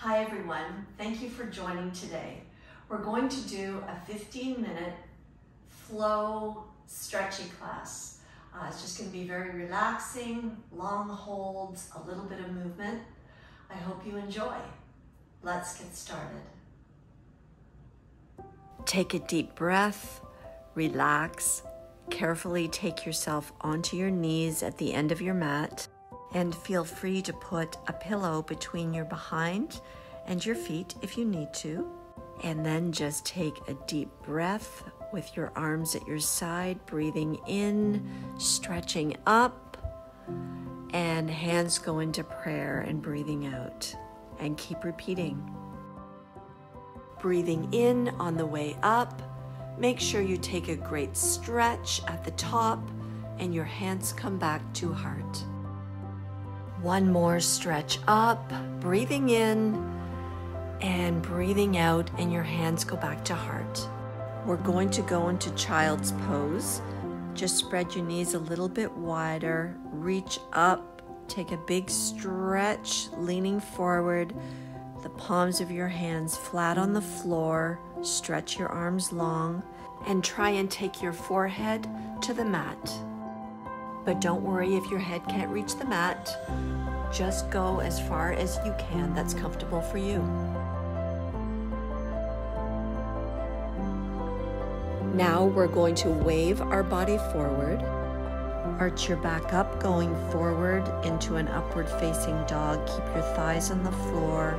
Hi everyone, thank you for joining today. We're going to do a 15-minute flow stretching class. It's just going to be very relaxing, long holds, a little bit of movement. I hope you enjoy. Let's get started. Take a deep breath, relax, carefully take yourself onto your knees at the end of your mat. And feel free to put a pillow between your behind and your feet if you need to. And then just take a deep breath with your arms at your side, breathing in, stretching up, and hands go into prayer and breathing out. And keep repeating. Breathing in on the way up, make sure you take a great stretch at the top and your hands come back to heart. One more stretch up, breathing in and breathing out, and your hands go back to heart. We're going to go into child's pose. Just spread your knees a little bit wider, reach up, take a big stretch, leaning forward, the palms of your hands flat on the floor, stretch your arms long, and try and take your forehead to the mat. But don't worry if your head can't reach the mat. Just go as far as you can that's comfortable for you. Now we're going to wave our body forward. Arch your back up, going forward into an upward facing dog. Keep your thighs on the floor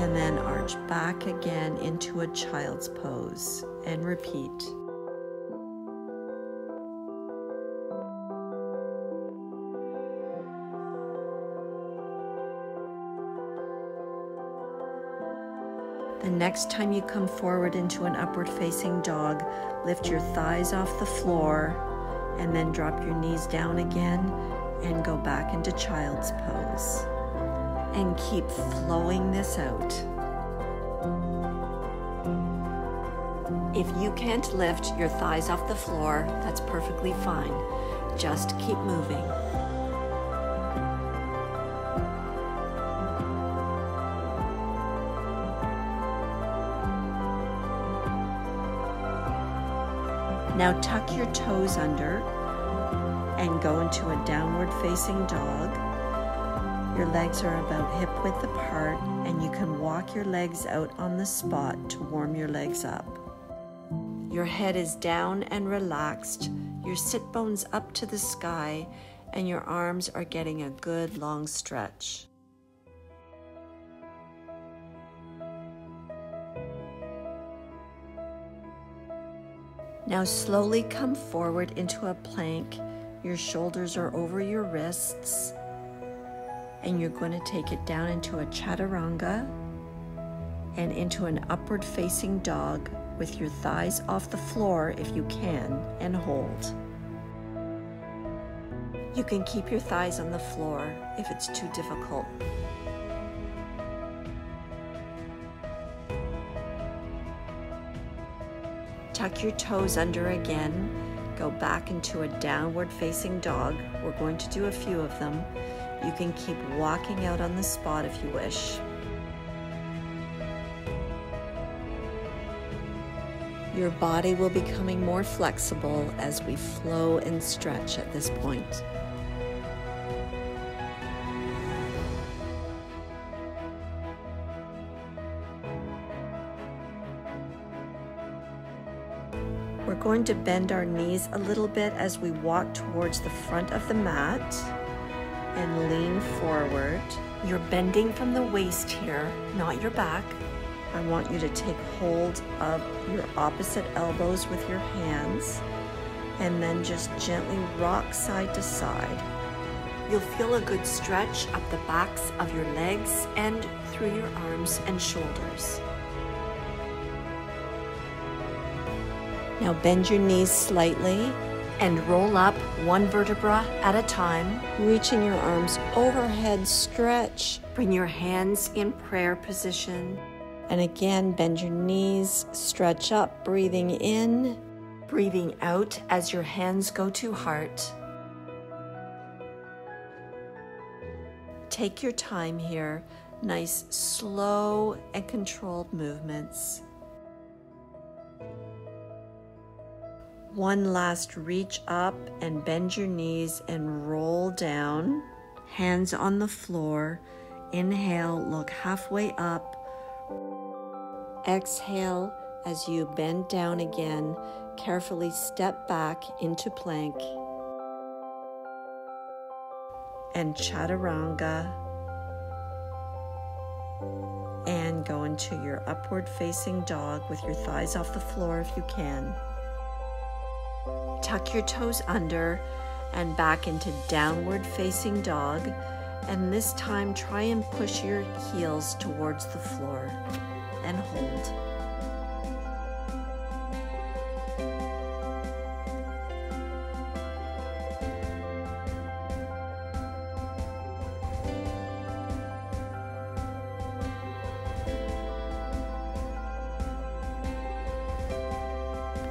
and then arch back again into a child's pose and repeat. The next time you come forward into an upward facing dog, lift your thighs off the floor and then drop your knees down again and go back into child's pose. And keep flowing this out. If you can't lift your thighs off the floor, that's perfectly fine. Just keep moving. Now tuck your toes under and go into a downward facing dog. Your legs are about hip width apart and you can walk your legs out on the spot to warm your legs up. Your head is down and relaxed, your sit bones up to the sky, and your arms are getting a good long stretch. Now slowly come forward into a plank. Your shoulders are over your wrists, and you're going to take it down into a chaturanga and into an upward facing dog with your thighs off the floor if you can, and hold. You can keep your thighs on the floor if it's too difficult. Tuck your toes under again, go back into a downward facing dog. We're going to do a few of them. You can keep walking out on the spot if you wish. Your body will be becoming more flexible as we flow and stretch at this point. We're going to bend our knees a little bit as we walk towards the front of the mat and lean forward. You're bending from the waist here, not your back. I want you to take hold of your opposite elbows with your hands and then just gently rock side to side. You'll feel a good stretch up the backs of your legs and through your arms and shoulders. Now bend your knees slightly and roll up one vertebra at a time, reaching your arms overhead, stretch. Bring your hands in prayer position. And again, bend your knees, stretch up, breathing in, breathing out as your hands go to heart. Take your time here Nice, slow and controlled movements. One last reach up and bend your knees and roll down. Hands on the floor. Inhale, look halfway up. Exhale as you bend down again. Carefully step back into plank. And chaturanga. And go into your upward facing dog with your thighs off the floor if you can. Tuck your toes under and back into downward facing dog. And this time try and push your heels towards the floor and hold.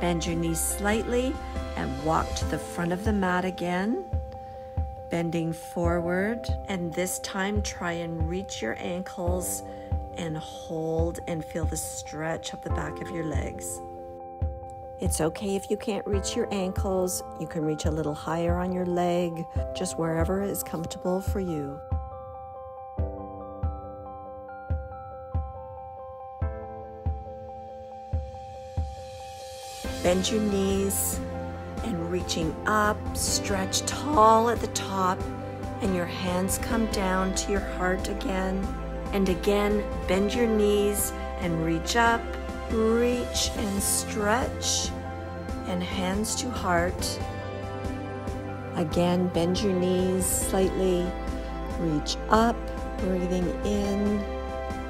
Bend your knees slightly and walk to the front of the mat again, bending forward. And this time try and reach your ankles and hold and feel the stretch up the back of your legs. It's okay if you can't reach your ankles. You can reach a little higher on your leg, just wherever is comfortable for you. Bend your knees and reaching up, stretch tall at the top, and your hands come down to your heart again. And again, bend your knees and reach up, reach and stretch, and hands to heart. Again, bend your knees slightly, reach up, breathing in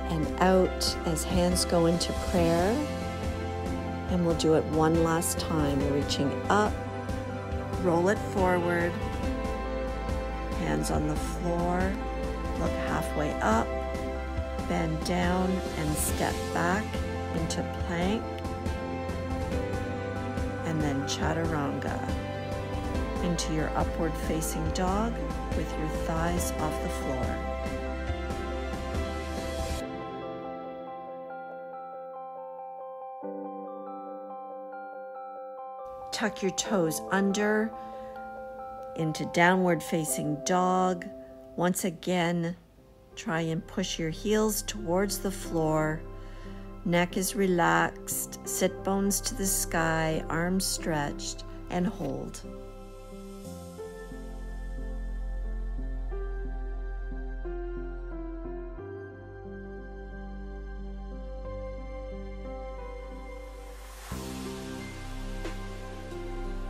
and out as hands go into prayer. And we'll do it one last time, reaching up, roll it forward, hands on the floor, look halfway up, bend down and step back into plank, and then chaturanga into your upward facing dog with your thighs off the floor. Tuck your toes under into downward facing dog. Once again, try and push your heels towards the floor. Neck is relaxed, sit bones to the sky, arms stretched, and hold.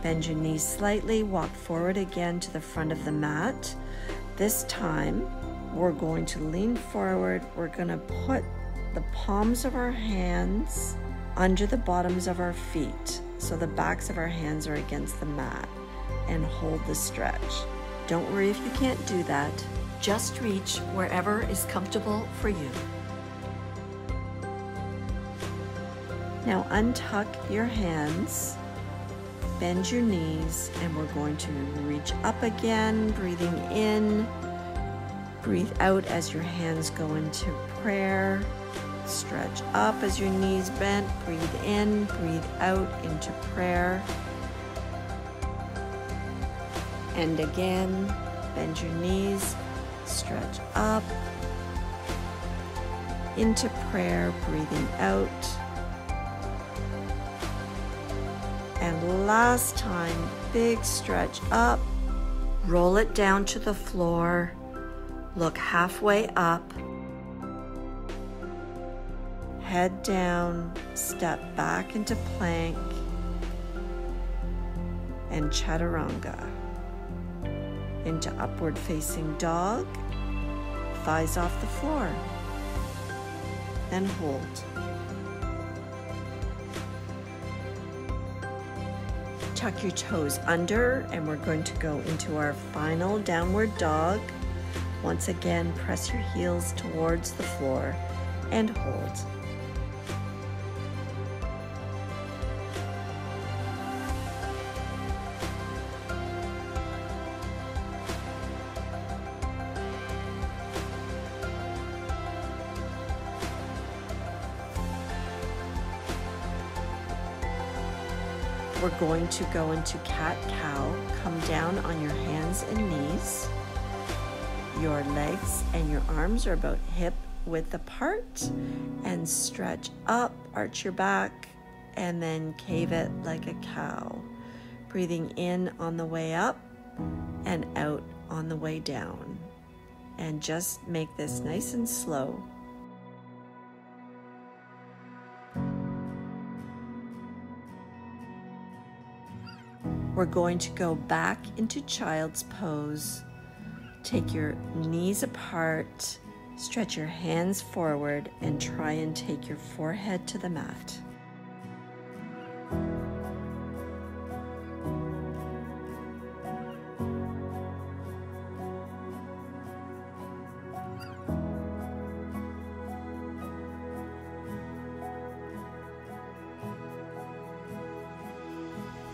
Bend your knees slightly, walk forward again to the front of the mat. This time, we're going to lean forward. We're going to put the palms of our hands under the bottoms of our feet, so the backs of our hands are against the mat, and hold the stretch. Don't worry if you can't do that. Just reach wherever is comfortable for you. Now untuck your hands. Bend your knees, and we're going to reach up again, breathing in. Breathe out as your hands go into prayer. Stretch up as your knees bent. Breathe in, breathe out into prayer. And again, bend your knees, stretch up into prayer, breathing out. And last time, big stretch up, roll it down to the floor, look halfway up, head down, step back into plank, and chaturanga. Into upward facing dog, thighs off the floor, and hold. Tuck your toes under, and we're going to go into our final downward dog. Once again, press your heels towards the floor and hold. We're going to go into cat-cow. Come down on your hands and knees. Your legs and your arms are about hip width apart, and stretch up, arch your back, and then cave it like a cow. Breathing in on the way up and out on the way down. And just make this nice and slow. We're going to go back into child's pose. Take your knees apart, stretch your hands forward, and try and take your forehead to the mat.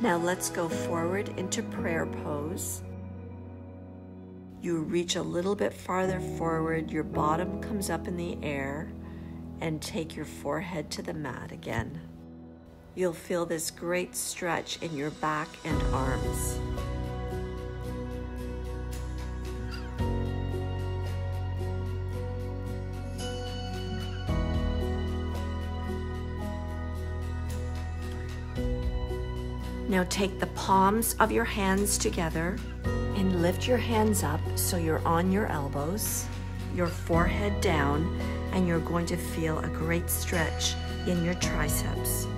Now let's go forward into prayer pose. You reach a little bit farther forward, your bottom comes up in the air, and take your forehead to the mat again. You'll feel this great stretch in your back and arms. Now take the palms of your hands together and lift your hands up so you're on your elbows, your forehead down, and you're going to feel a great stretch in your triceps.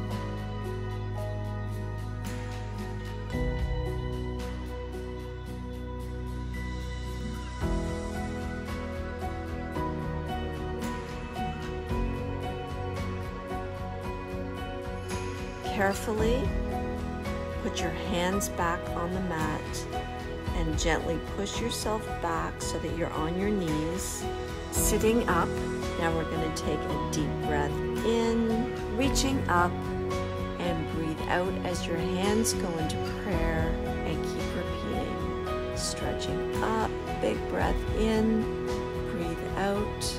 Carefully put your hands back on the mat and gently push yourself back so that you're on your knees. Sitting up, now we're going to take a deep breath in, reaching up, and breathe out as your hands go into prayer, and keep repeating. Stretching up, big breath in, breathe out.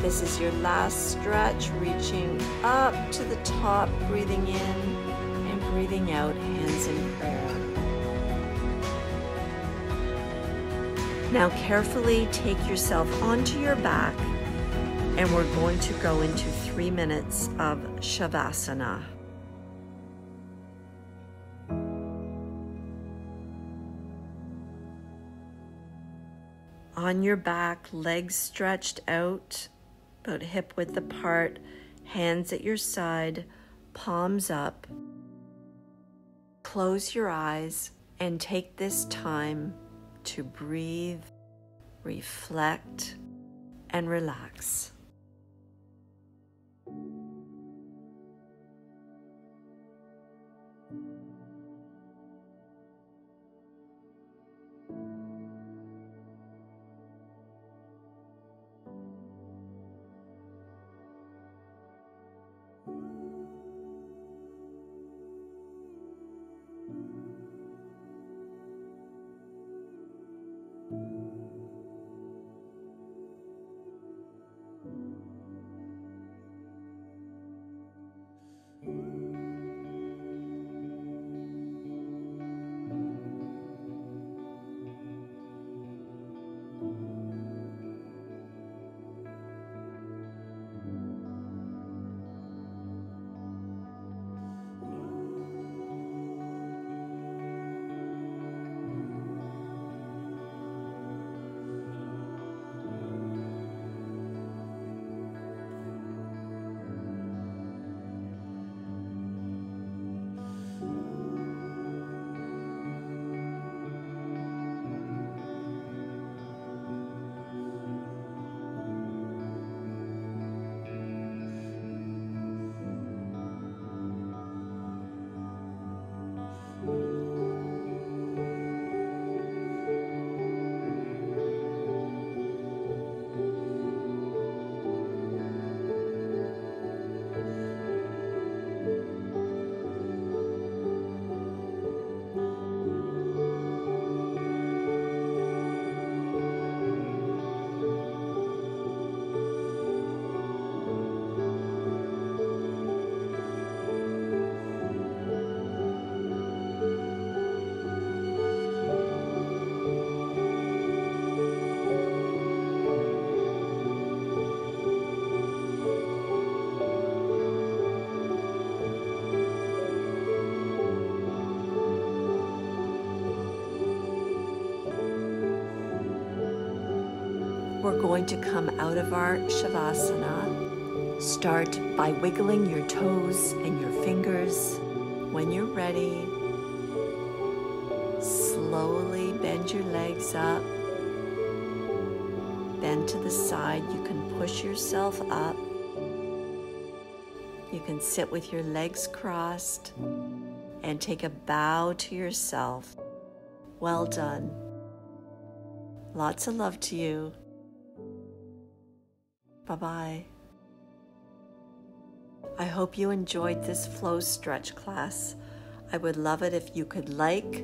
This is your last stretch, reaching up to the top, breathing in and breathing out, hands in prayer. Now carefully take yourself onto your back, and we're going to go into 3 minutes of shavasana. On your back, legs stretched out, about hip width apart, hands at your side, palms up. Close your eyes and take this time to breathe, reflect, and relax. we're going to come out of our shavasana. Start by wiggling your toes and your fingers. When you're ready, slowly bend your legs up. Bend to the side. You can push yourself up. You can sit with your legs crossed and take a bow to yourself. Well done. Lots of love to you. Bye-bye. I hope you enjoyed this flow stretch class. I would love it if you could like,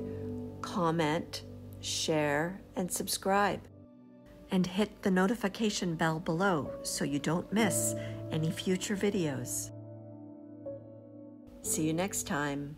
comment, share, and subscribe. And hit the notification bell below so you don't miss any future videos. See you next time.